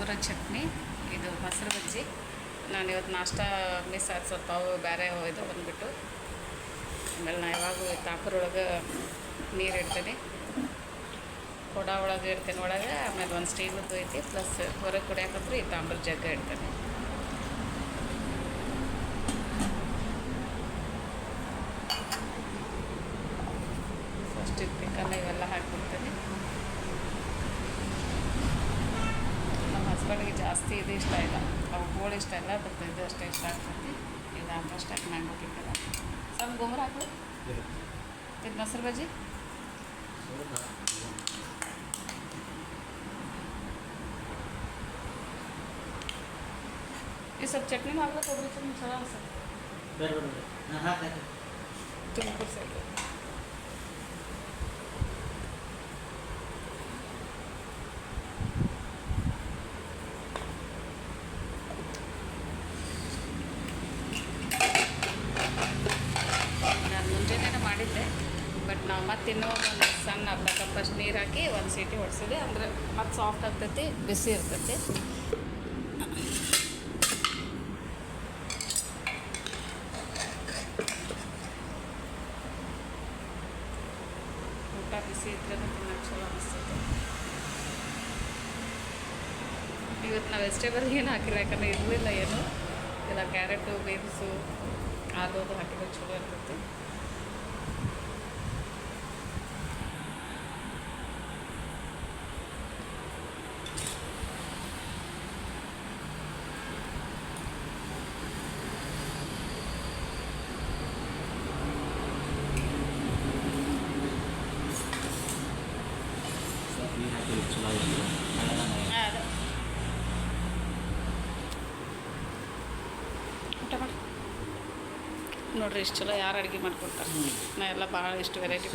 ಆಲೂಗಡ್ಡೆ ಚಟ್ನಿ, ಇದು ಮೊಸರು ಬಜ್ಜಿ. ನಾನು ಇವತ್ತು ನಾಷ್ಟ ಮಿಸ್ ಆಯ್ತು, ಸ್ವಲ್ಪ ಅವು ಬೇರೆ ಇದು ಬಂದುಬಿಟ್ಟು. ಆಮೇಲೆ ನಾನು ಯಾವಾಗೂ ತಾಪರೊಳಗೆ ನೀರು ಇಡ್ತೀನಿ, ಕೊಡ ಒಳಗೆ ಇಡ್ತೀನಿ ಒಳಗೆ. ಆಮೇಲೆ ಒಂದು ಸ್ಟೀಲದ್ದು ಐತಿ, ಪ್ಲಸ್ ಹೊರಗೆ ಕುಡಿಯಾಕಂದ್ರೆ ಈ ತಾಮ್ರ ಜಗ್ಗ ಇಡ್ತೀನಿ. ಫಸ್ಟ್ ಇಡ್ಬೇಕಲ್ಲ ಇವೆಲ್ಲ ಹಾಕ್ಬಿಡ್ತೀನಿ. ನಮ್ಮ ಹಸ್ಬೆಂಡ್ಗೆ ಜಾಸ್ತಿ ಇದು ಇಷ್ಟ ಇಲ್ಲ, ಅವು ಗೋಳು ಇಷ್ಟ ಇಲ್ಲ, ಬಟ್ ಇದು ಅಷ್ಟೇ ಇಷ್ಟ ಆಗ್ತೈತಿ. ಇದು ಆಲ್ಮೋಸ್ಟ್ ಹಾಕಿ ಮಾಡ್ಬೇಕಿಲ್ಲ. ಸ್ವಲ್ಪ ಗೊಬ್ಬರ ಹಾಕು. ಇದು ಮೊಸರು ಬಜ್ಜಿ ಈ ಸ್ವಲ್ಪ ಚಟ್ನಿನೂ ಆಗ್ಬೇಕು, ಕೊಬ್ಬರಿ ಚಟ್ನಿ ಚಲೋ ಅನ್ಸುತ್ತೆ. ತುಮಕೂರು ಸೈಡ್ ನಾನು ಮುಂಜಾನೆ ಮಾಡಿದ್ದೆ, ಬಟ್ ನಾವು ಮತ್ತೆ ಇನ್ನೂ ಒಂದು ಸಣ್ಣ ಅರ್ಧ ಕಪ್ಪಷ್ಟು ನೀರು ಹಾಕಿ ಒಂದು ಸೀಟಿ ಹೊಡ್ಸಿದೆ. ಅಂದರೆ ಮತ್ತೆ ಸಾಫ್ಟ್ ಆಗ್ತೈತಿ, ಬಿಸಿ ಇರ್ತೈತಿ. ಊಟ ಬಿಸಿ ಇದ್ರೆ ತಿನ್ನೋಕೆ ಚಲೋ ಅನಿಸ್ತೈತೆ. ಇವತ್ತು ನಾವು ವೆಜಿಟೇಬಲ್ ಏನು ಹಾಕಿಲ್ಲ, ಯಾಕಂದರೆ ಇರಲಿಲ್ಲ ಏನು ಇಲ್ಲ. ಕ್ಯಾರೆಟು, ಬೀನ್ಸು, ಆಲೂದು ಹಾಕಿದ್ರೆ ಚಲೋ ಇರ್ತೈತಿ. ಅದೇ ಊಟ ಮಾಡಿ ನೋಡ್ರಿ, ಇಷ್ಟು ಚಲೋ ಯಾರು ಅಡುಗೆ ಮಾಡ್ಕೊಡ್ತಾರೆ. ನಾ ಎಲ್ಲ ಭಾಳ ಇಷ್ಟು ವೆರೈಟಿ